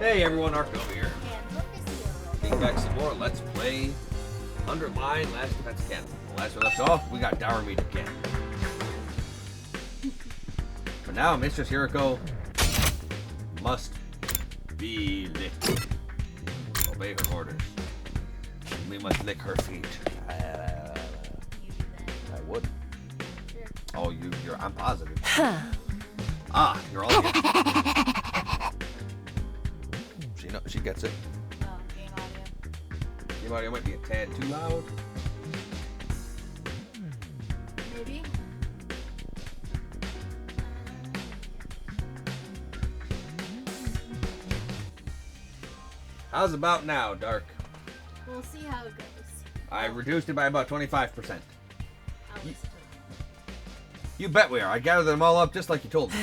Hey everyone, Ark over here. And look at you. Being back some more, let's play Underline Last Defense Academy. Last we left off, we got Dower Meat again. But now, Mistress Hiruko must be licked. Obey her orders. We must lick her feet. You do that. I would. Sure. Oh, you're. I'm positive. Ah, you're all here. She gets it. Oh, game audio. Game audio might be a tad too loud. Maybe. How's about now, Dark? We'll see how it goes. I reduced it by about 25%. I'll listen to it. You bet we are. I gathered them all up just like you told me.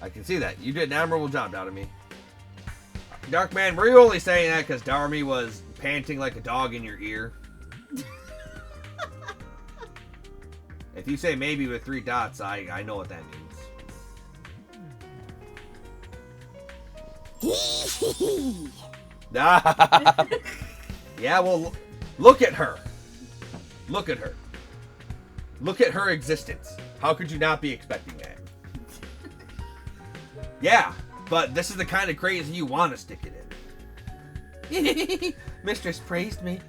I can see that. You did an admirable job out of me. Dark Man, were you only saying that because Darmy was panting like a dog in your ear? If you say maybe with 3 dots, I know what that means. Yeah, well, look at her. Look at her. Look at her existence. How could you not be expecting that? Yeah, but this is the kind of crazy you want to stick it in. Mistress praised me.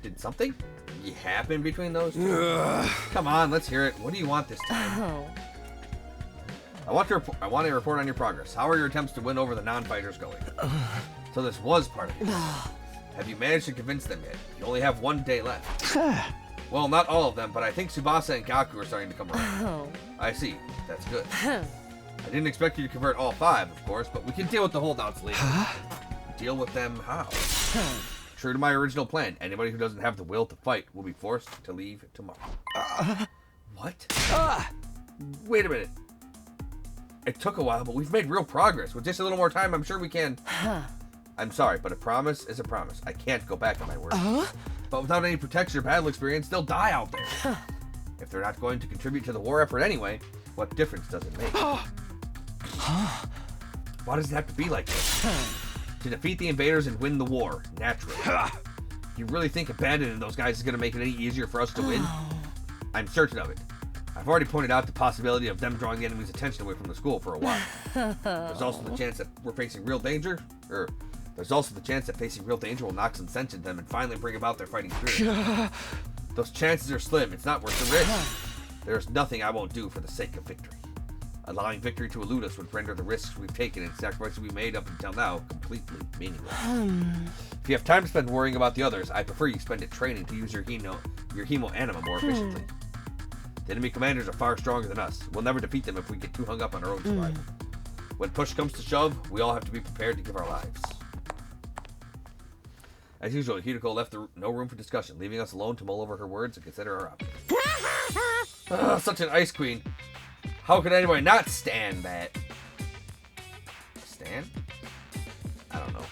Did something happen between those two? Come on, let's hear it. What do you want this time? Oh. I want a report on your progress. How are your attempts to win over the non-fighters going? So this was part of it. Have you managed to convince them yet? You only have 1 day left. Well, not all of them, but I think Tsubasa and Gaku are starting to come around. Oh. I see. That's good. I didn't expect you to convert all 5, of course, but we can deal with the holdouts later. Deal with them how? True to my original plan, anybody who doesn't have the will to fight will be forced to leave tomorrow. What? Wait a minute. It took a while, but we've made real progress. With just a little more time, I'm sure we can. I'm sorry, but a promise is a promise. I can't go back on my word. But without any protection or battle experience, they'll die out there. If they're not going to contribute to the war effort anyway, what difference does it make? Why does it have to be like this? To defeat the invaders and win the war, naturally. You really think abandoning those guys is going to make it any easier for us to win? I'm certain of it. I've already pointed out the possibility of them drawing the enemy's attention away from the school for a while. There's also the chance that we're facing real danger, there's also the chance that facing real danger will knock some sense into them and finally bring about their fighting spirit. Those chances are slim. It's not worth the risk. There's nothing I won't do for the sake of victory. Allowing victory to elude us would render the risks we've taken and sacrifices we've made up until now completely meaningless. If you have time to spend worrying about the others, I prefer you spend it training to use your hemo anima more efficiently. The enemy commanders are far stronger than us. We'll never defeat them if we get too hung up on our own survival. When push comes to shove, we all have to be prepared to give our lives. As usual, Hiruko left no room for discussion, leaving us alone to mull over her words and consider our options. Such an ice queen. How could anybody not stand that? Stand? I don't know.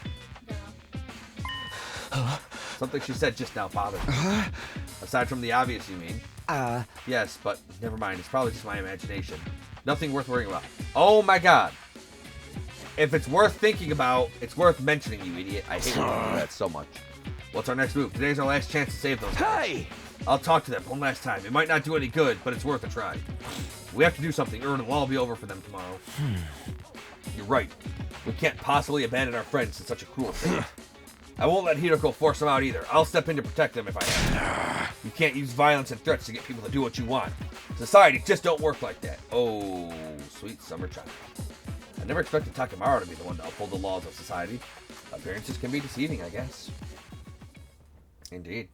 No. Something she said just now bothered me. Aside from the obvious, you mean? Yes, but never mind. It's probably just my imagination. Nothing worth worrying about. Oh my god. If it's worth thinking about, it's worth mentioning, you idiot. I hate when you do that so much. What's our next move? Today's our last chance to save those guys. Hey! I'll talk to them one last time. It might not do any good, but it's worth a try. We have to do something, or it'll all be over for them tomorrow. You're right. We can't possibly abandon our friends to such a cruel fate. I won't let Hiruko force them out either. I'll step in to protect them if I have to. You can't use violence and threats to get people to do what you want. Society just don't work like that. Oh, sweet summer child. I never expected Takemaru to be the one to uphold the laws of society. Appearances can be deceiving, I guess. Indeed.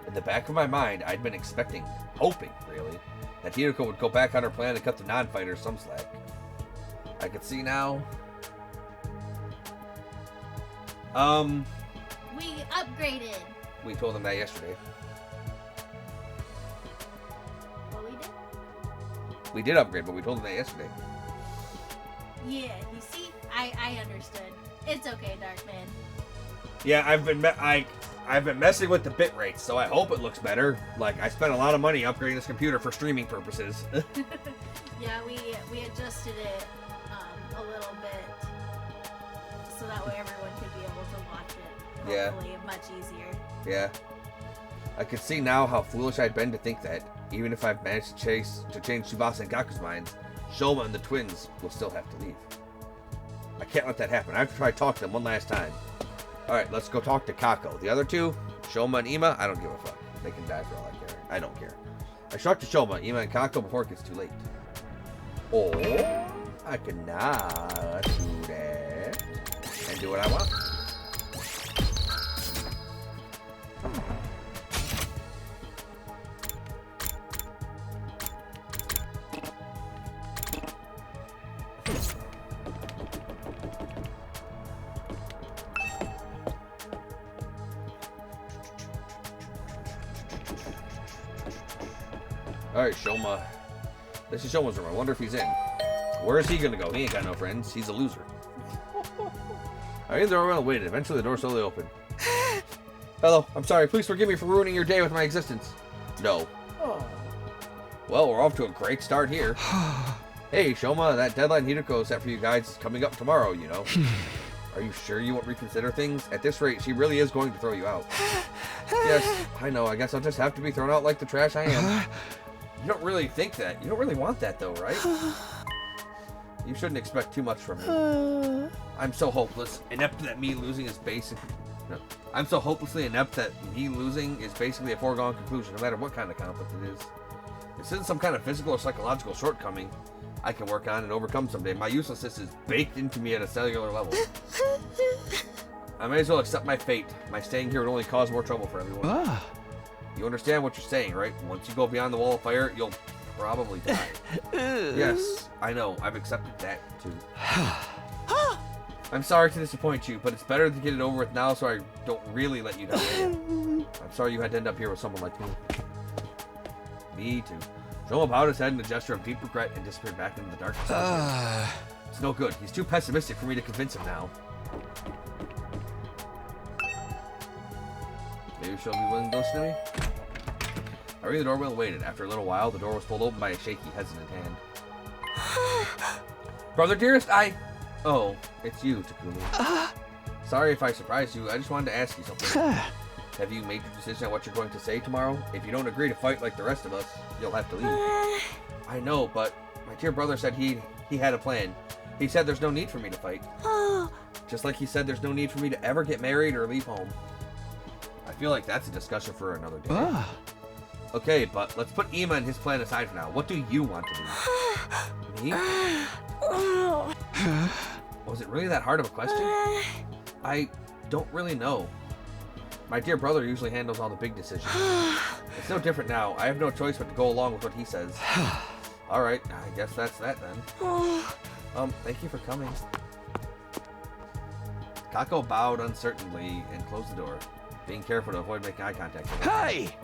In the back of my mind, I'd been expecting, hoping, really, that Hiruko would go back on her plan to cut the non-fighters some slack. I could see now. We upgraded. We told them that yesterday. Well, we did. We did upgrade, but we told them that yesterday. Yeah, you see? I understood. It's okay, Darkman. Yeah, I've been messing with the bit rates, so I hope it looks better. Like, I spent a lot of money upgrading this computer for streaming purposes. Yeah, we adjusted it a little bit so that way everyone could be able to watch it. Yeah. Hopefully, much easier. Yeah. I can see now how foolish I'd been to think that, even if I've managed to change Tsubasa and Gaku's minds, Shoma and the twins will still have to leave. I can't let that happen. I have to try to talk to them one last time. Alright, let's go talk to Kako. The other two, Shoma and Ima, I don't give a fuck. They can die for all I care. I don't care. I should talk to Shoma, Ima, and Kako before it gets too late. Or I can not do that and do what I want. Alright, Shoma. This is Shoma's room. I wonder if he's in. Where is he gonna go? He ain't got no friends. He's a loser. I in the door and waited. Eventually the door slowly opened. Hello, I'm sorry. Please forgive me for ruining your day with my existence. No. Oh. Well, we're off to a great start here. Hey, Shoma, that deadline Hiruko set for you guys is coming up tomorrow, you know. Are you sure you won't reconsider things? At this rate, she really is going to throw you out. Yes, I know. I guess I'll just have to be thrown out like the trash I am. You don't really think that. You don't really want that, though, right? You shouldn't expect too much from me. I'm so hopeless, inept that me losing is basic. No. I'm so hopelessly inept that me losing is basically a foregone conclusion, no matter what kind of conflict it is. This isn't some kind of physical or psychological shortcoming I can work on and overcome someday. My uselessness is baked into me at a cellular level. I may as well accept my fate. My staying here would only cause more trouble for everyone. You understand what you're saying, right? Once you go beyond the wall of fire, you'll probably die. Yes, I know. I've accepted that, too. I'm sorry to disappoint you, but it's better to get it over with now so I don't really let you down. I'm sorry you had to end up here with someone like me. Me, too. Shoma bowed his head in a gesture of deep regret and disappeared back into the darkness. It's no good. He's too pessimistic for me to convince him now. Maybe she'll be willing to listen to me? I rang the doorbell and waited. After a little while, the door was pulled open by a shaky, hesitant hand. Brother dearest, Oh, it's you, Takumi. Sorry if I surprised you. I just wanted to ask you something. Have you made your decision on what you're going to say tomorrow? If you don't agree to fight like the rest of us, you'll have to leave. I know, but my dear brother said he had a plan. He said there's no need for me to fight. Just like he said there's no need for me to ever get married or leave home. I feel like that's a discussion for another day. Okay, but let's put Ima and his plan aside for now. What do you want to do? Me? Was it really that hard of a question? I don't really know. My dear brother usually handles all the big decisions. It's no different now. I have no choice but to go along with what he says. Alright, I guess that's that then. Thank you for coming. Kako bowed uncertainly and closed the door, being careful to avoid making eye contact with her. Hey!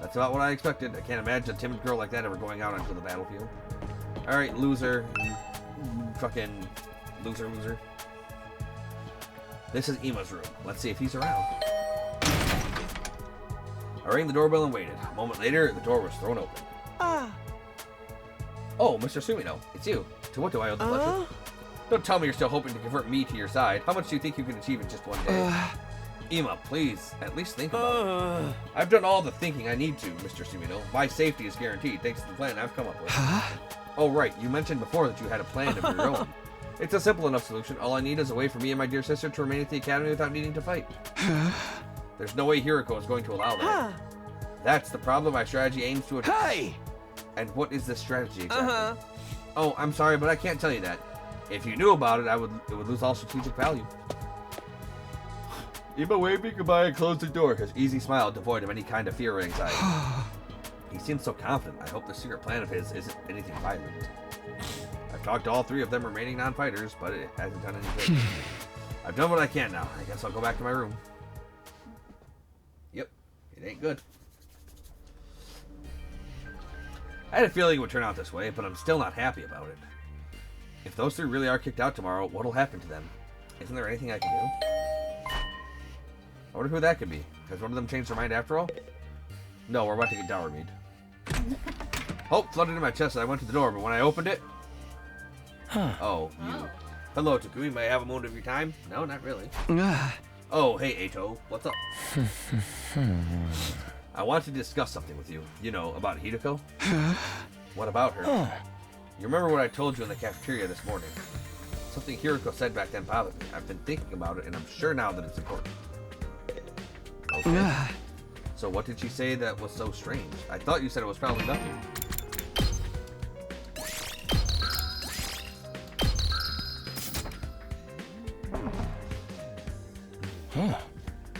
That's about what I expected. I can't imagine a timid girl like that ever going out onto the battlefield. Alright, loser. Fucking loser. This is Ima's room. Let's see if he's around. I rang the doorbell and waited. A moment later, the door was thrown open. Oh, Mr. Sumino, it's you. To what do I owe the pleasure? Don't tell me you're still hoping to convert me to your side. How much do you think you can achieve in just one day? Ima, please, at least think about it. I've done all the thinking I need to, Mr. Sumino. My safety is guaranteed thanks to the plan I've come up with. Oh, right, you mentioned before that you had a plan of your own. It's a simple enough solution. All I need is a way for me and my dear sister to remain at the academy without needing to fight. There's no way Hiruko is going to allow that. That's the problem my strategy aims to address. Hey! And what is this strategy exactly? Oh, I'm sorry, but I can't tell you that. If you knew about it, it would lose all strategic value. Ima waved me goodbye and closed the door, his easy smile devoid of any kind of fear or anxiety. He seems so confident. I hope the secret plan of his isn't anything violent. I've talked to all three of them remaining non-fighters, but it hasn't done any good. I've done what I can now. I guess I'll go back to my room. Yep, it ain't good. I had a feeling it would turn out this way, but I'm still not happy about it. If those three really are kicked out tomorrow, what'll happen to them? Isn't there anything I can do? I wonder who that could be. Has one of them changed their mind after all? No, we're about to get dower mead. Hope flooded in my chest and I went to the door, but when I opened it... Oh, you... Oh. Hello, Takumi. May I have a moment of your time? No, not really. Oh, hey, Eito. What's up? I want to discuss something with you. You know, about Hiruko. What about her? You remember what I told you in the cafeteria this morning? Something Hiruko said back then bothered me. I've been thinking about it, and I'm sure now that it's important. Okay. So what did she say that was so strange? I thought you said it was probably nothing.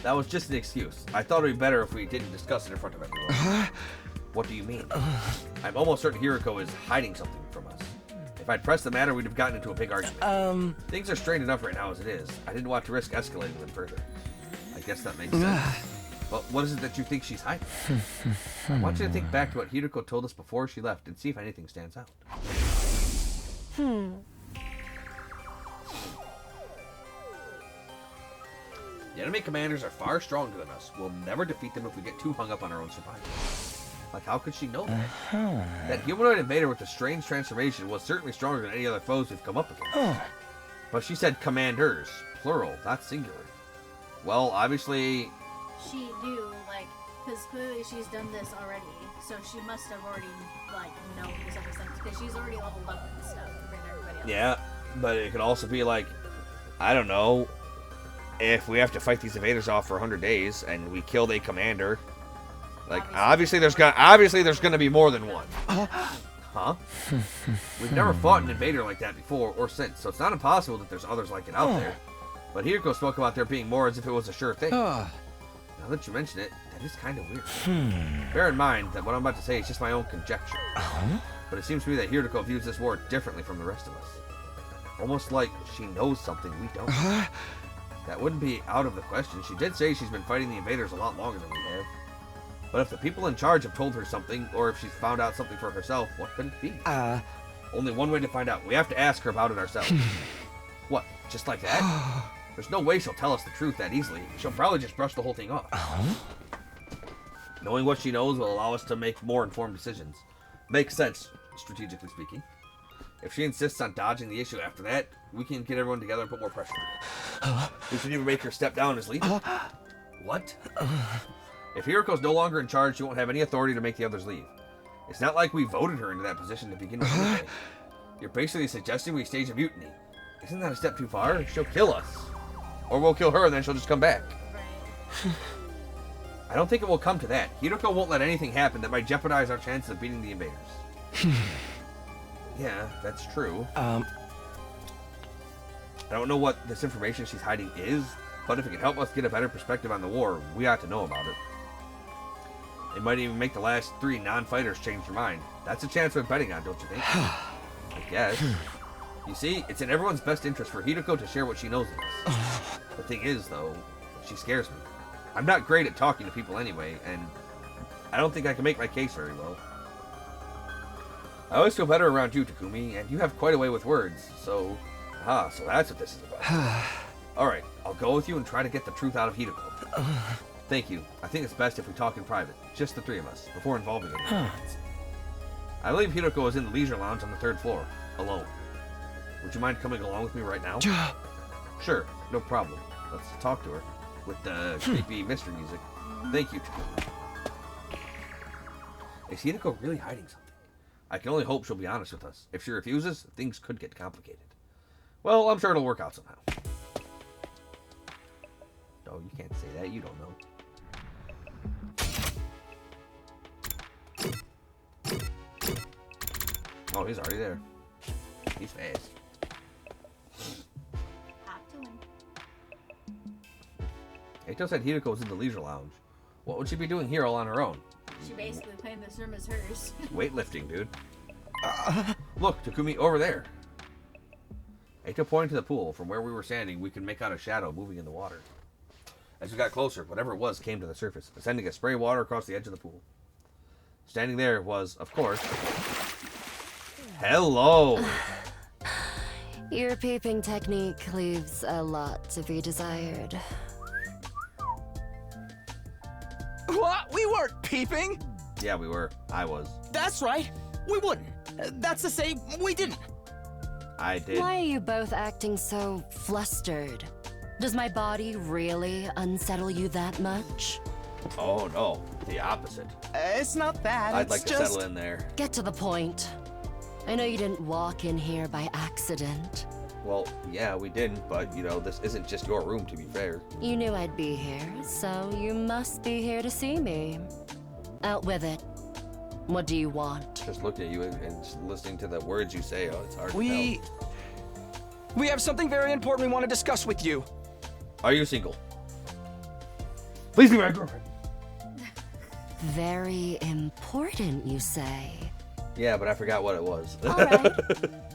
That was just an excuse. I thought it would be better if we didn't discuss it in front of everyone. What do you mean? I'm almost certain Hiruko is hiding something from us. If I'd pressed the matter, we'd have gotten into a big argument. Things are strained enough right now as it is. I didn't want to risk escalating them further. I guess that makes sense. But what is it that you think she's hiding? I want you to think back to what Hiruko told us before she left and see if anything stands out. The enemy commanders are far stronger than us. We'll never defeat them if we get too hung up on our own survival. Like, how could she know that? That humanoid invader with the strange transformation was certainly stronger than any other foes we've come up against. But she said commanders, plural, not singular. Well, obviously... She knew, like, because clearly she's done this already, so she must have already, like, known these other things, because she's already leveled up and stuff compared to everybody else. Yeah, but it could also be like, I don't know, if we have to fight these invaders off for 100 days and we kill a commander, like obviously there's gonna be more than one. Huh? We've never fought an invader like that before or since, so it's not impossible that there's others like it out there. But Hiruko spoke about there being more as if it was a sure thing. Now that you mention it, that is kind of weird. Bear in mind that what I'm about to say is just my own conjecture. But it seems to me that Hiruko views this war differently from the rest of us. Almost like she knows something we don't. That wouldn't be out of the question. She did say she's been fighting the invaders a lot longer than we have. But if the people in charge have told her something, or if she's found out something for herself, what could it be? Only one way to find out. We have to ask her about it ourselves. What, just like that? There's no way she'll tell us the truth that easily. She'll probably just brush the whole thing off. Knowing what she knows will allow us to make more informed decisions. Makes sense, strategically speaking. If she insists on dodging the issue after that, we can get everyone together and put more pressure on her. We should even make her step down as leader. What? If Hiruko's no longer in charge, she won't have any authority to make the others leave. It's not like we voted her into that position to begin with anyway. You're basically suggesting we stage a mutiny. Isn't that a step too far? She'll kill us. Or we'll kill her and then she'll just come back. Right. I don't think it will come to that. Hiruko won't let anything happen that might jeopardize our chances of beating the invaders. Yeah, that's true. I don't know what this information she's hiding is, but if it can help us get a better perspective on the war, we ought to know about it. It might even make the last 3 non-fighters change their mind. That's a chance worth betting on, don't you think? I guess. You see, it's in everyone's best interest for Hiruko to share what she knows of us. The thing is, though, she scares me. I'm not great at talking to people anyway, and I don't think I can make my case very well. I always feel better around you, Takumi, and you have quite a way with words, so... so that's what this is about. Alright, I'll go with you and try to get the truth out of Hiruko. Thank you. I think it's best if we talk in private, just the 3 of us, before involving anyone else. I believe Hiruko is in the leisure lounge on the 3rd floor, alone. Would you mind coming along with me right now? Sure, no problem. Let's talk to her, with the creepy mystery music. Thank you, Takumi. Is Hiruko really hiding something? I can only hope she'll be honest with us. If she refuses, things could get complicated. Well, I'm sure it'll work out somehow. Oh, you can't say that. You don't know. Oh, he's already there. He's fast. Hop to him. Eito said Hiruko was in the leisure lounge. What would she be doing here all on her own? She basically claimed this room as hers. Weightlifting, dude. Look, Takumi, over there. Eito pointed to the pool. From where we were standing, we could make out a shadow moving in the water. As we got closer, whatever it was came to the surface, sending a spray of water across the edge of the pool. Standing there was, of course... Hello! Your peeping technique leaves a lot to be desired. We weren't peeping. Yeah, we were. I was. That's right. We wouldn't. That's to say, we didn't. I did. Why are you both acting so flustered? Does my body really unsettle you that much? Oh no, the opposite. It's not that. I'd it's like to just... settle in there. Get to the point. I know you didn't walk in here by accident. Well, yeah, we didn't, but you know, this isn't just your room, to be fair. You knew I'd be here, so you must be here to see me. Out with it. What do you want? Just looking at you and just listening to the words you say, oh, it's hard to We have something very important we want to discuss with you. tell. Are you single? Please be my girlfriend. Very important, you say. Yeah, but I forgot what it was. All right.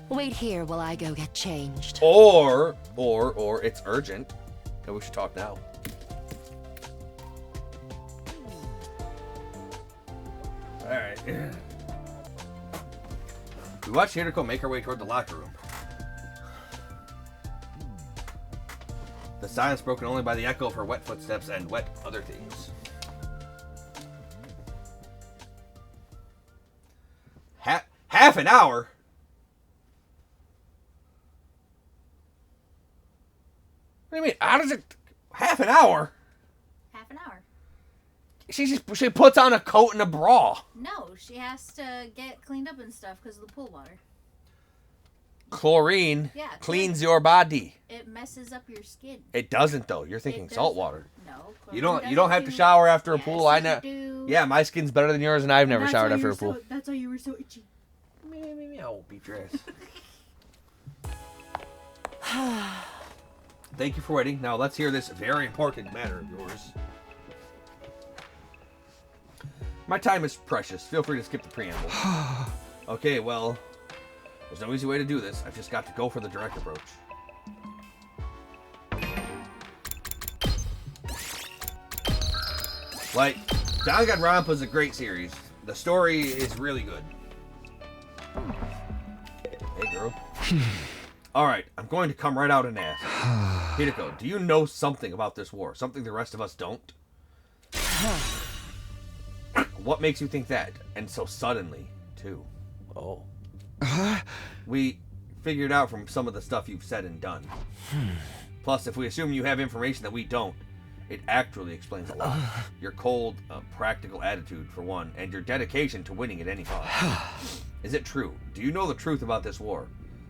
Wait here while I go get changed. Or it's urgent, and we should talk now. All right. We watched Hiruko make her way toward the locker room. The silence broken only by the echo of her wet footsteps and wet other things. Half an hour? What do you mean? How does it... Half an hour? Half an hour. She puts on a coat and a bra. No, she has to get cleaned up and stuff because of the pool water. Chlorine Yeah, cleans your body. It messes up your skin. It doesn't though. You're thinking It salt doesn't. water. No. You chlorine don't have to doesn't shower after a do- pool. Yes, I you know. do. Yeah, my skin's better than yours, and I've never That's showered why after a you're pool. that's why you were so itchy. I won't beat your ass. Thank you for waiting. Now let's hear this very important matter of yours. My time is precious. Feel free to skip the preamble. Okay, well, there's no easy way to do this. I've just got to go for the direct approach. Like, Danganronpa is a great series. The story is really good. Hey, girl. Alright, I'm going to come right out and ask. Hiruko, do you know something about this war? Something the rest of us don't? What makes you think that? And so suddenly, too. Oh. We figured out from some of the stuff you've said and done. Plus, if we assume you have information that we don't, it actually explains a lot. Your cold, practical attitude, for one, and your dedication to winning at any cost. Is it true? Do you know the truth about this war?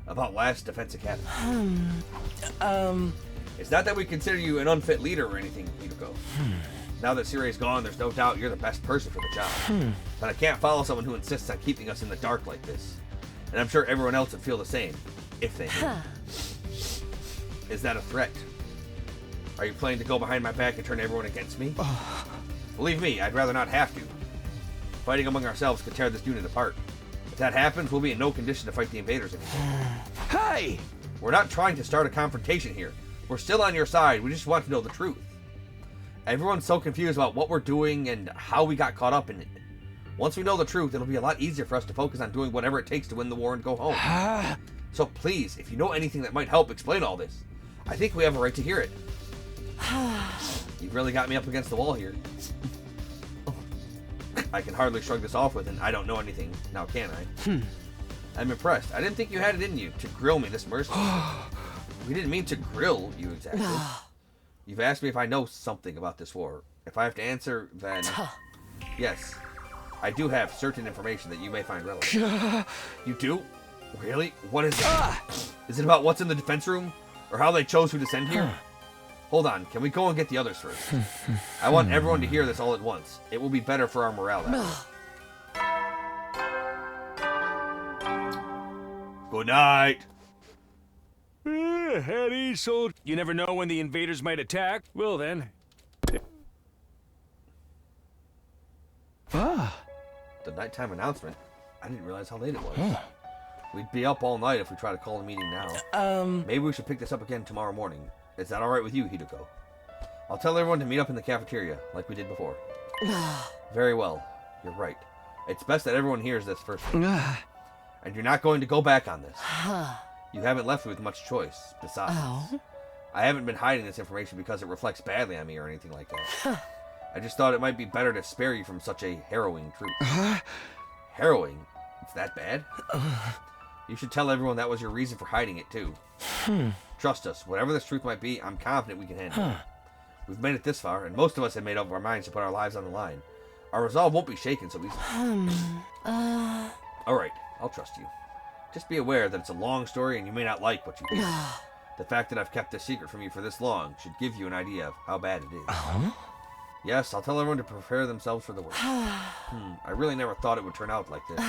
About Last Defense Academy? It's not that we consider you an unfit leader or anything, Hiruko. Now that Siri's gone, there's no doubt you're the best person for the job. But I can't follow someone who insists on keeping us in the dark like this. And I'm sure everyone else would feel the same, if they knew. Is that a threat? Are you planning to go behind my back and turn everyone against me? Believe me, I'd rather not have to. Fighting among ourselves could tear this unit apart. If that happens, we'll be in no condition to fight the invaders anymore. Hey! We're not trying to start a confrontation here. We're still on your side. We just want to know the truth. Everyone's so confused about what we're doing and how we got caught up in it. Once we know the truth, it'll be a lot easier for us to focus on doing whatever it takes to win the war and go home. So please, if you know anything that might help explain all this, I think we have a right to hear it. You've really got me up against the wall here. I can hardly shrug this off with an I don't know anything, now can I? I'm impressed. I didn't think you had it in you to grill me this mercilessly. We didn't mean to grill you exactly. You've asked me if I know something about this war. If I have to answer, then yes. I do have certain information that you may find relevant. You do? Really? What is it? Is it about what's in the defense room? Or how they chose who to send here? Hold on, can we go and get the others first? I want everyone to hear this all at once. It will be better for our morale that way. Good night. Eddie, so you never know when the invaders might attack. Well then. The nighttime announcement. I didn't realize how late it was. We'd be up all night if we try to call a meeting now. Maybe we should pick this up again tomorrow morning. Is that alright with you, Hiruko? I'll tell everyone to meet up in the cafeteria, like we did before. Very well. You're right. It's best that everyone hears this first. And you're not going to go back on this. You haven't left me with much choice. Besides, I haven't been hiding this information because it reflects badly on me or anything like that. I just thought it might be better to spare you from such a harrowing truth. Harrowing? It's that bad? You should tell everyone that was your reason for hiding it, too. Trust us, whatever this truth might be, I'm confident we can handle it. We've made it this far, and most of us have made up our minds to put our lives on the line. Our resolve won't be shaken so easily. Alright, I'll trust you. Just be aware that it's a long story and you may not like what you hear. The fact that I've kept this secret from you for this long should give you an idea of how bad it is. Yes, I'll tell everyone to prepare themselves for the worst. I really never thought it would turn out like this.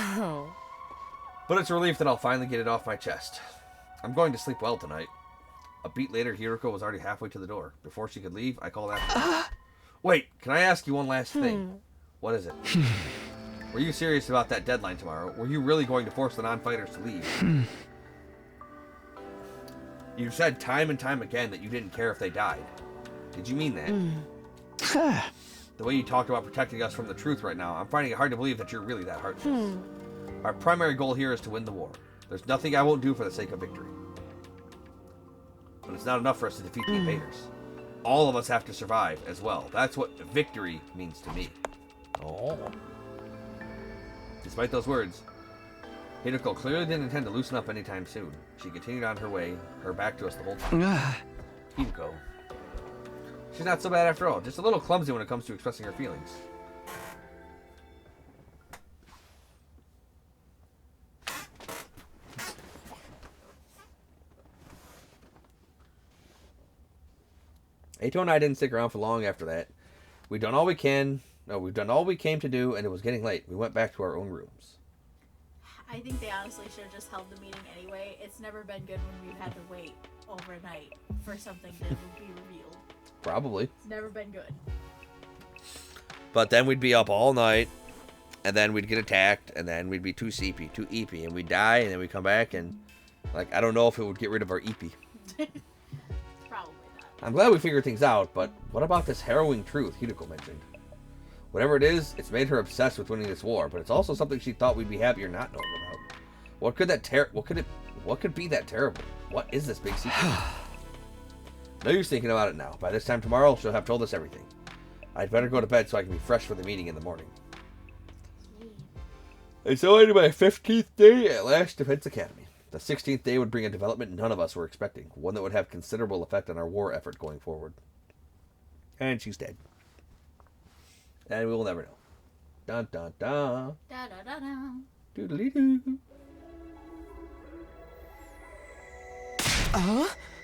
But it's a relief that I'll finally get it off my chest. I'm going to sleep well tonight. A beat later, Hiruko was already halfway to the door. Before she could leave, I called after her. Wait, can I ask you one last thing? What is it? Were you serious about that deadline tomorrow? Were you really going to force the non-fighters to leave? You've said time and time again that you didn't care if they died. Did you mean that? The way you talked about protecting us from the truth right now, I'm finding it hard to believe that you're really that heartless. Our primary goal here is to win the war. There's nothing I won't do for the sake of victory. But it's not enough for us to defeat the invaders. All of us have to survive as well. That's what victory means to me. Oh. Despite those words, Hiruko clearly didn't intend to loosen up anytime soon. She continued on her way, her back to us the whole time. Hiruko. She's not so bad after all, just a little clumsy when it comes to expressing her feelings. Ato and I didn't stick around for long after that. We've done all we came to do, and it was getting late. We went back to our own rooms. I think they honestly should have just held the meeting anyway. It's never been good when we've had to wait overnight for something to be revealed. Probably. It's never been good. But then we'd be up all night, and then we'd get attacked, and then we'd be too sleepy, too eepy, and we'd die, and then we'd come back, and, like, I don't know if it would get rid of our eepy. Probably not. I'm glad we figured things out, but what about this harrowing truth Hiruko mentioned? Whatever it is, it's made her obsessed with winning this war, but it's also something she thought we'd be happier not knowing about. What could be that terrible? What is this big secret? No use thinking about it now. By this time tomorrow, she'll have told us everything. I'd better go to bed so I can be fresh for the meeting in the morning. It's only my 15th day at Last Defense Academy. The 16th day would bring a development none of us were expecting, one that would have considerable effect on our war effort going forward. And she's dead. And we will never know. Dun dun dun. Da da da da. Doodly doo.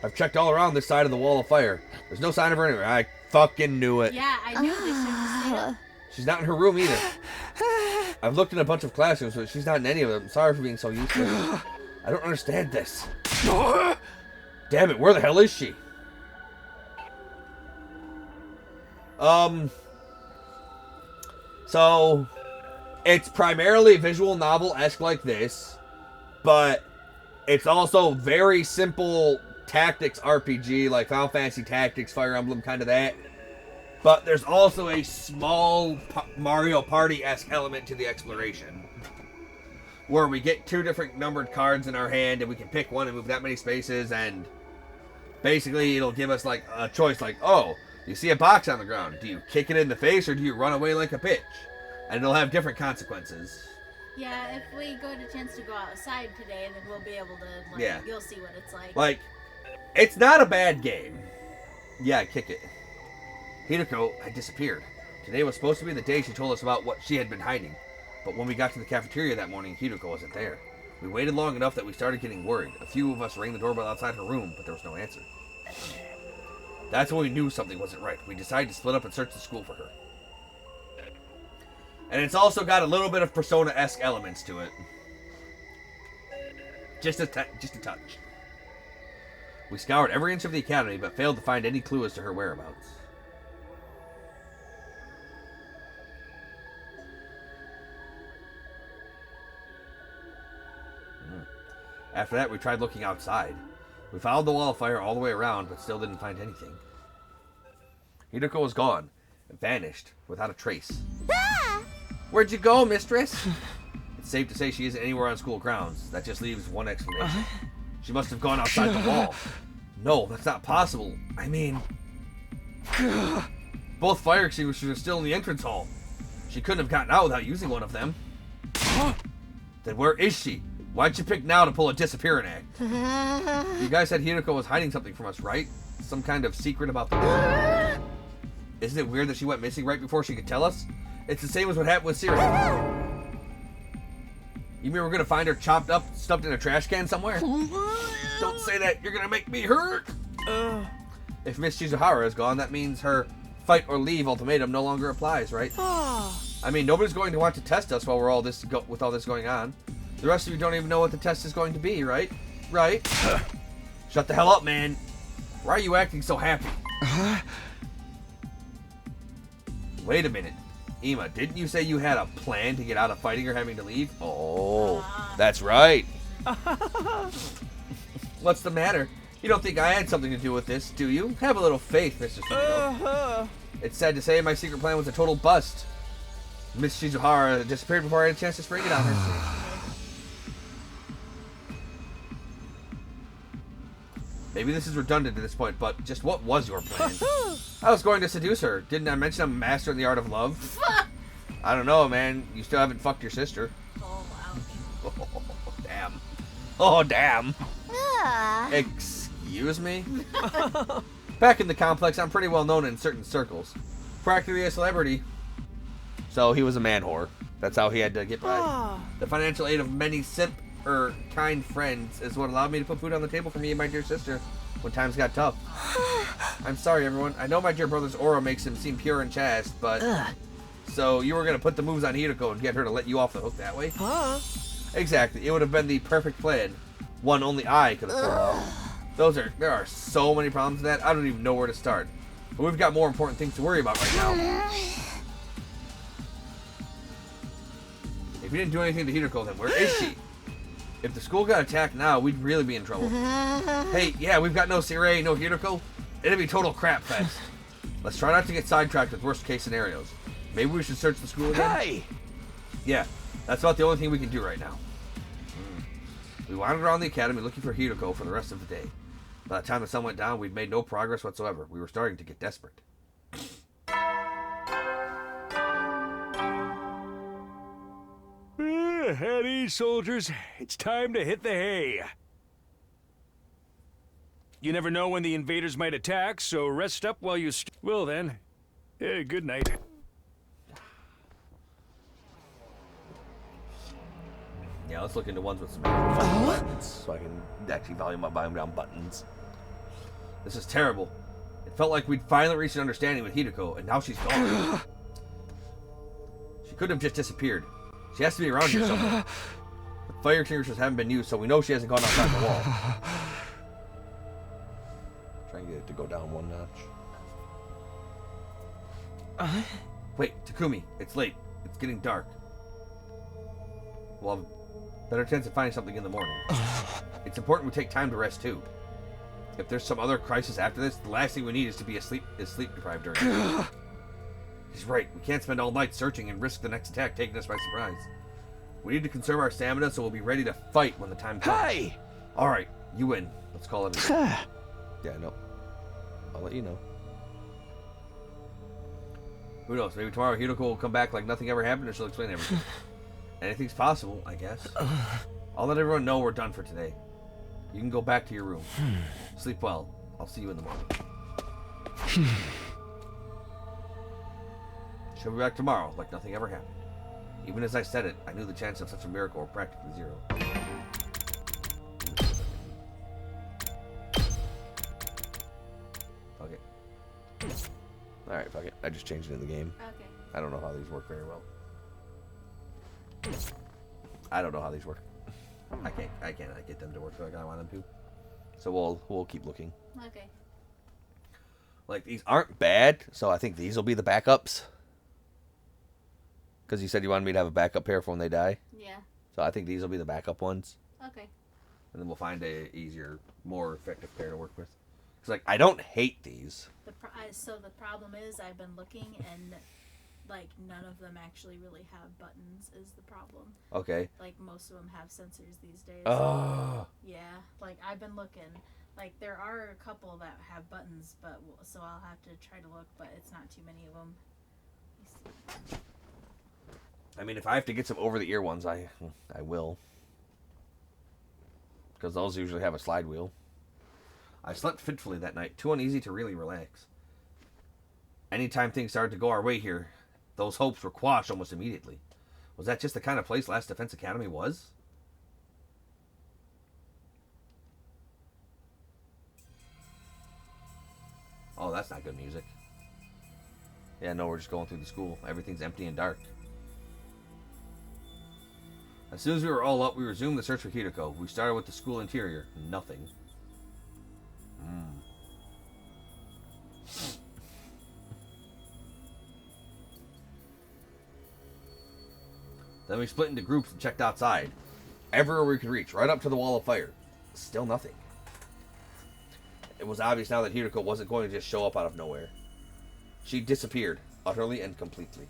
I've checked all around this side of the wall of fire. There's no sign of her anywhere. I fucking knew it. Yeah, I knew they should have stayed up. She's not in her room either. I've looked in a bunch of classrooms, but she's not in any of them. Sorry for being so useless. I don't understand this. Damn it, where the hell is she? So, it's primarily visual novel-esque like this, but it's also very simple tactics RPG, like Final Fantasy Tactics, Fire Emblem, kind of that. But there's also a small Mario Party-esque element to the exploration, where we get 2 different numbered cards in our hand, and we can pick one and move that many spaces, and basically it'll give us like a choice, like, oh, you see a box on the ground. Do you kick it in the face or do you run away like a bitch? And it'll have different consequences. Yeah, if we get a chance to go outside today, then we'll be able to, like, Yeah. You'll see what it's like. Like, it's not a bad game. Yeah, kick it. Hiruko had disappeared. Today was supposed to be the day she told us about what she had been hiding. But when we got to the cafeteria that morning, Hiruko wasn't there. We waited long enough that we started getting worried. A few of us rang the doorbell outside her room, but there was no answer. That's when we knew something wasn't right. We decided to split up and search the school for her. And it's also got a little bit of Persona-esque elements to it. Just a touch. We scoured every inch of the academy, but failed to find any clue as to her whereabouts. After that, we tried looking outside. We followed the wall of fire all the way around, but still didn't find anything. Hiruko was gone, vanished, without a trace. Where'd you go, mistress? It's safe to say she isn't anywhere on school grounds. That just leaves one explanation. She must have gone outside the wall. No, that's not possible. I mean... Both fire extinguishers are still in the entrance hall. She couldn't have gotten out without using one of them. Then where is she? Why'd you pick now to pull a disappearing act? You guys said Hiruko was hiding something from us, right? Some kind of secret about the war. Isn't it weird that she went missing right before she could tell us? It's the same as what happened with Siri. You mean we're gonna find her chopped up, stuffed in a trash can somewhere? Don't say that, you're gonna make me hurt! If Miss Shizuhara is gone, that means her fight or leave ultimatum no longer applies, right? I mean, nobody's going to want to test us while we're with all this going on. The rest of you don't even know what the test is going to be, right? Right? Shut the hell up, man. Why are you acting so happy? Wait a minute. Ima, didn't you say you had a plan to get out of fighting or having to leave? Oh, that's right. What's the matter? You don't think I had something to do with this, do you? Have a little faith, Mr. Sumino. It's sad to say my secret plan was a total bust. Miss Shizuhara disappeared before I had a chance to spring it on her. Maybe this is redundant at this point, but just what was your plan? I was going to seduce her. Didn't I mention I'm a master in the art of love? I don't know, man. You still haven't fucked your sister. Oh, wow. Oh, damn. Oh, damn. Excuse me? Back in the complex, I'm pretty well known in certain circles. Practically a celebrity. So he was a man whore. That's how he had to get by. The financial aid of many kind friends is what allowed me to put food on the table for me and my dear sister when times got tough. I'm sorry, everyone. I know my dear brother's aura makes him seem pure and chaste, but... So you were going to put the moves on Hiruko and get her to let you off the hook that way? Exactly. It would have been the perfect plan. One only I could have pulled off. There are so many problems in that, I don't even know where to start. But we've got more important things to worry about right now. If you didn't do anything to Hiruko, then where is she? If the school got attacked now, we'd really be in trouble. Hey, yeah, we've got no Sirei, no Hiruko. It'd be total crap fest. Let's try not to get sidetracked with worst case scenarios. Maybe we should search the school again? Hey! Yeah, that's about the only thing we can do right now. We wandered around the academy looking for Hiruko for the rest of the day. By the time the sun went down, we'd made no progress whatsoever. We were starting to get desperate. At ease, soldiers. It's time to hit the hay. You never know when the invaders might attack, so rest up while you well then. Good night. Yeah, let's look into ones with some buttons so I can actually volume up, volume down buttons. This is terrible. It felt like we'd finally reached an understanding with Hiruko, and now she's gone. She couldn't have just disappeared. She has to be around here somewhere. The fire extinguishers haven't been used, so we know she hasn't gone outside the wall. Try and get it to go down one notch. Wait, Takumi, it's late. It's getting dark. We'll have a better chance of finding something in the morning. It's important we take time to rest too. If there's some other crisis after this, the last thing we need is to be sleep deprived during it. He's right. We can't spend all night searching and risk the next attack taking us by surprise. We need to conserve our stamina so we'll be ready to fight when the time comes. Hey! Alright, you win. Let's call it a day. Yeah, no. I'll let you know. Who knows? Maybe tomorrow Hiruko will come back like nothing ever happened and she'll explain everything. Anything's possible, I guess. I'll let everyone know we're done for today. You can go back to your room. Sleep well. I'll see you in the morning. She'll be back tomorrow, like nothing ever happened. Even as I said it, I knew the chance of such a miracle were practically zero. Fuck it. Alright, fuck it. I just changed it in the game. Okay. I don't know how these work very well. I don't know how these work. I can't get them to work like I want them to. So we'll keep looking. Okay. Like, these aren't bad, so I think these will be the backups. Because you said you wanted me to have a backup pair for when they die. Yeah. So I think these will be the backup ones. Okay. And then we'll find a easier, more effective pair to work with. Because, like, I don't hate these. So the problem is I've been looking and, like, none of them actually really have buttons is the problem. Okay. Like, most of them have sensors these days. Oh. Yeah. Like, I've been looking. Like, there are a couple that have buttons, but so I'll have to try to look, but it's not too many of them. I mean, if I have to get some over-the-ear ones, I will. Because those usually have a slide wheel. I slept fitfully that night, too uneasy to really relax. Anytime things started to go our way here, those hopes were quashed almost immediately. Was that just the kind of place Last Defense Academy was? Oh, that's not good music. Yeah, no, we're just going through the school. Everything's empty and dark. As soon as we were all up, we resumed the search for Hiruko. We started with the school interior. Nothing. Then we split into groups and checked outside. Everywhere we could reach, right up to the wall of fire. Still nothing. It was obvious now that Hiruko wasn't going to just show up out of nowhere. She disappeared, utterly and completely.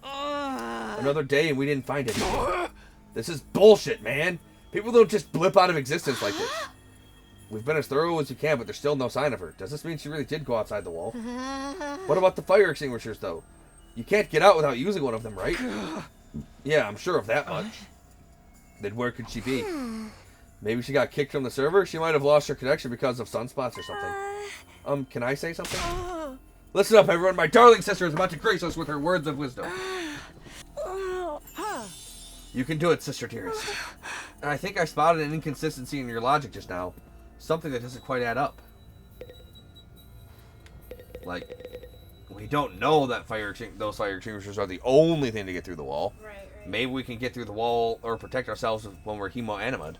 Another day and we didn't find anything. This is bullshit, man. People don't just blip out of existence like this. We've been as thorough as we can, but there's still no sign of her. Does this mean she really did go outside the wall? What about the fire extinguishers, though? You can't get out without using one of them, right? Yeah, I'm sure of that much. Then where could she be? Maybe she got kicked from the server? She might have lost her connection because of sunspots or something. Can I say something? Listen up, everyone. My darling sister is about to grace us with her words of wisdom. You can do it, sister dearest. I think I spotted an inconsistency in your logic just now. Something that doesn't quite add up. Like, we don't know that those fire extinguishers are the only thing to get through the wall. Right. Maybe we can get through the wall or protect ourselves when we're hemo-animated.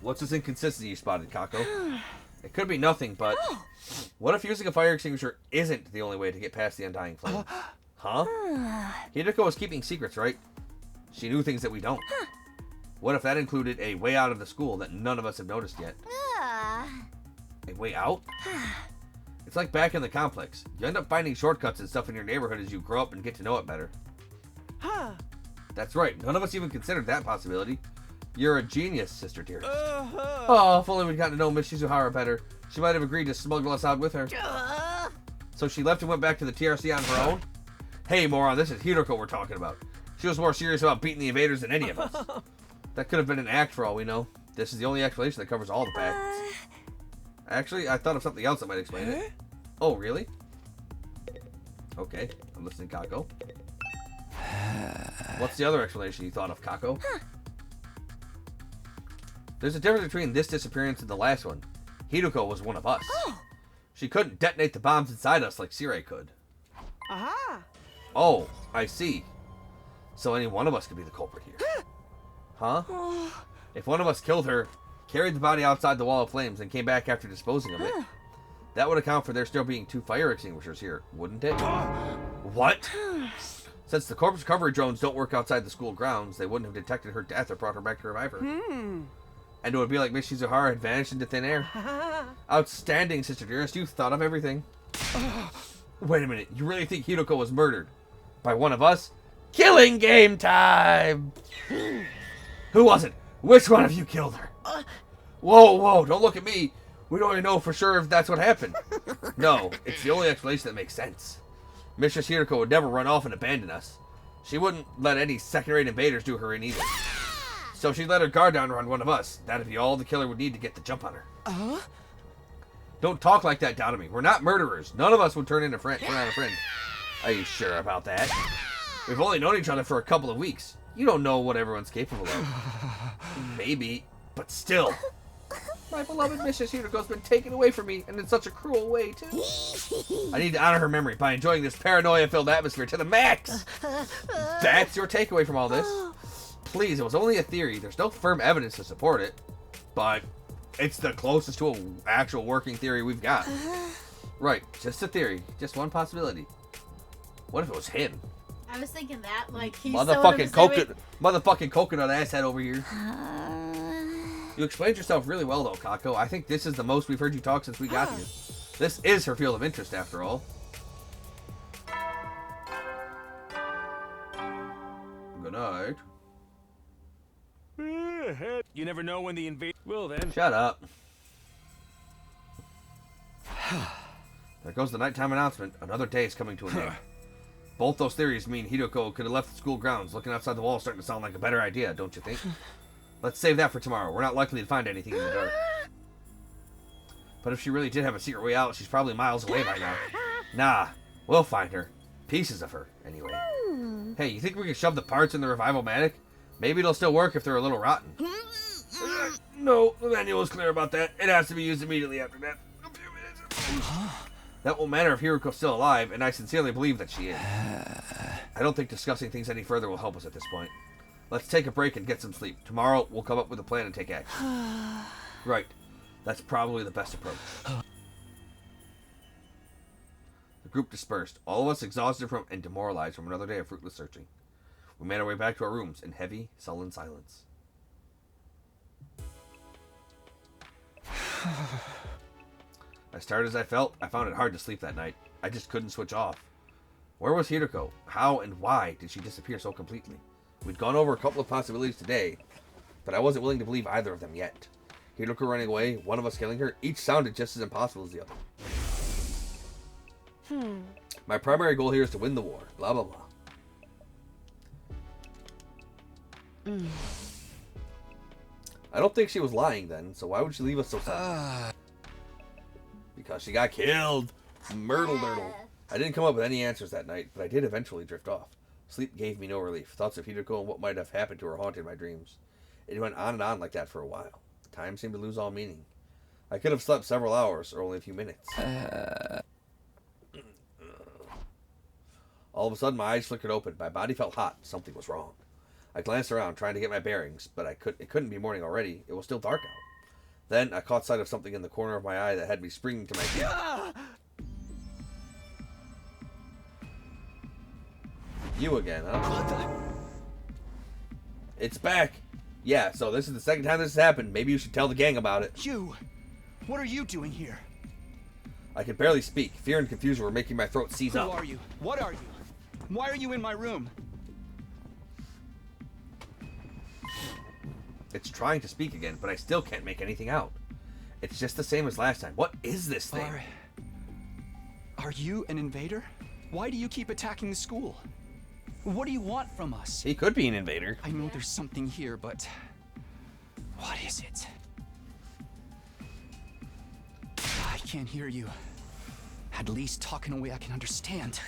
What's this inconsistency you spotted, Kako? It could be nothing, but what if using a fire extinguisher isn't the only way to get past the undying flame? Huh? Hiruko was keeping secrets, right? She knew things that we don't. What if that included a way out of the school that none of us have noticed yet? A way out? It's like back in the complex. You end up finding shortcuts and stuff in your neighborhood as you grow up and get to know it better. That's right. None of us even considered that possibility. You're a genius, sister dear. Oh, if only we'd gotten to know Miss Shizuhara better. She might have agreed to smuggle us out with her. So she left and went back to the TRC on her own? Hey, moron, this is Hiruko we're talking about. She was more serious about beating the invaders than any of us. That could have been an act for all we know. This is the only explanation that covers all the facts. Actually, I thought of something else that might explain it. Oh, really? Okay, I'm listening, Kako. What's the other explanation you thought of, Kako? There's a difference between this disappearance and the last one. Hiruko was one of us. She couldn't detonate the bombs inside us like Sirei could. Oh, I see. So any one of us could be the culprit here. Huh? If one of us killed her, carried the body outside the wall of flames, and came back after disposing of it, that would account for there still being 2 fire extinguishers here, wouldn't it? What? Since the corpse recovery drones don't work outside the school grounds, they wouldn't have detected her death or brought her back to revive her. And it would be like Miss Shizuhara had vanished into thin air. Outstanding, Sister Dearest. You thought of everything. Wait a minute. You really think Hiruko was murdered? By one of us? Killing game time! Who was it? Which one of you killed her? Whoa, don't look at me. We don't even know for sure if that's what happened. No, it's the only explanation that makes sense. Mistress Hiruko would never run off and abandon us. She wouldn't let any second-rate invaders do her in either. So she let her guard down around one of us. That'd be all the killer would need to get the jump on her. Don't talk like that, Dotomi. We're not murderers. None of us would turn on a friend. Are you sure about that? We've only known each other for a couple of weeks. You don't know what everyone's capable of. Maybe, but still. My beloved Mistress Hiruko's been taken away from me, and in such a cruel way, too. I need to honor her memory by enjoying this paranoia-filled atmosphere to the max. That's your takeaway from all this? Please, it was only a theory. There's no firm evidence to support it. But it's the closest to an actual working theory we've got. Right, just a theory. Just one possibility. What if it was him? I was thinking that, like, he's motherfucking coconut asshead over here. You explained yourself really well, though, Kako. I think this is the most we've heard you talk since we got here. This is her field of interest, after all. Good night. You never know when the invader... Well then... Shut up. There goes the nighttime announcement. Another day is coming to an end. Both those theories mean Hiruko could have left the school grounds. Looking outside the wall is starting to sound like a better idea, don't you think? Let's save that for tomorrow. We're not likely to find anything in the dark. But if she really did have a secret way out, she's probably miles away by now. Nah, we'll find her. Pieces of her, anyway. Hey, you think we can shove the parts in the revival-matic? Maybe it'll still work if they're a little rotten. No, the manual is clear about that. It has to be used immediately after that. A few minutes. That won't matter if Hiruko's still alive, and I sincerely believe that she is. I don't think discussing things any further will help us at this point. Let's take a break and get some sleep. Tomorrow, we'll come up with a plan and take action. Right. That's probably the best approach. The group dispersed, all of us exhausted from and demoralized from another day of fruitless searching. We made our way back to our rooms in heavy, sullen silence. As tired as I felt, I found it hard to sleep that night. I just couldn't switch off. Where was Hiruko? How and why did she disappear so completely? We'd gone over a couple of possibilities today, but I wasn't willing to believe either of them yet. Hiruko running away, one of us killing her, each sounded just as impossible as the other. My primary goal here is to win the war. Blah, blah, blah. I don't think she was lying then, so why would she leave us so suddenly? Because she got killed. Myrtle. I didn't come up with any answers that night, but I did eventually drift off. Sleep gave me no relief. Thoughts of Hiruko and what might have happened to her haunted my dreams. It went on and on like that for a while. Time seemed to lose all meaning. I could have slept several hours, or only a few minutes. All of a sudden, my eyes flickered open. My body felt hot. Something was wrong. I glanced around, trying to get my bearings, but it couldn't be morning already. It was still dark out. Then, I caught sight of something in the corner of my eye that had me springing to my feet. You again, huh? What the? It's back! Yeah, so this is the second time this has happened. Maybe you should tell the gang about it. You! What are you doing here? I could barely speak. Fear and confusion were making my throat seize up. Who are you? What are you? Why are you in my room? It's trying to speak again, but I still can't make anything out. It's just the same as last time. What is this thing? Are you an invader? Why do you keep attacking the school? What do you want from us? He could be an invader. I know there's something here, but what is it? I can't hear you. At least talk in a way I can understand.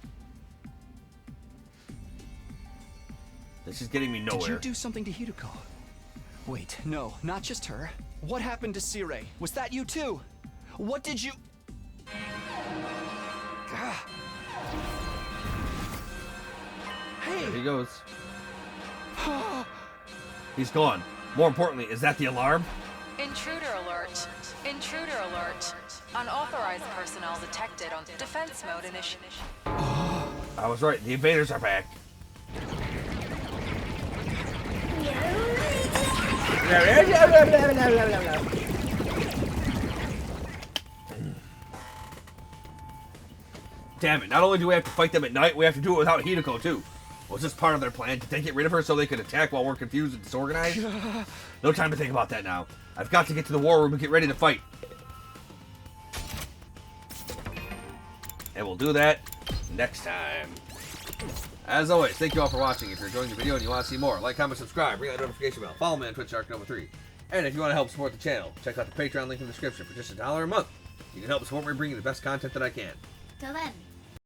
This is getting me nowhere. Did you do something to Hiruko? Wait, no, not just her. What happened to Sire? Was that you too? What did you... Ah. Hey! There he goes. He's gone. More importantly, is that the alarm? Intruder alert. Intruder alert. Unauthorized personnel detected on defense mode initiative. I was right. The invaders are back. Damn it. Not only do we have to fight them at night, we have to do it without Hiruko, too. Was this part of their plan? Did they get rid of her so they could attack while we're confused and disorganized? No time to think about that now. I've got to get to the war room and get ready to fight. And we'll do that next time. As always, thank you all for watching. If you're enjoying the video and you want to see more, like, comment, subscribe, ring that notification bell, follow me on Twitch, Shark3. And if you want to help support the channel, check out the Patreon link in the description for just $1 a month. You can help support me bringing the best content that I can. Till then.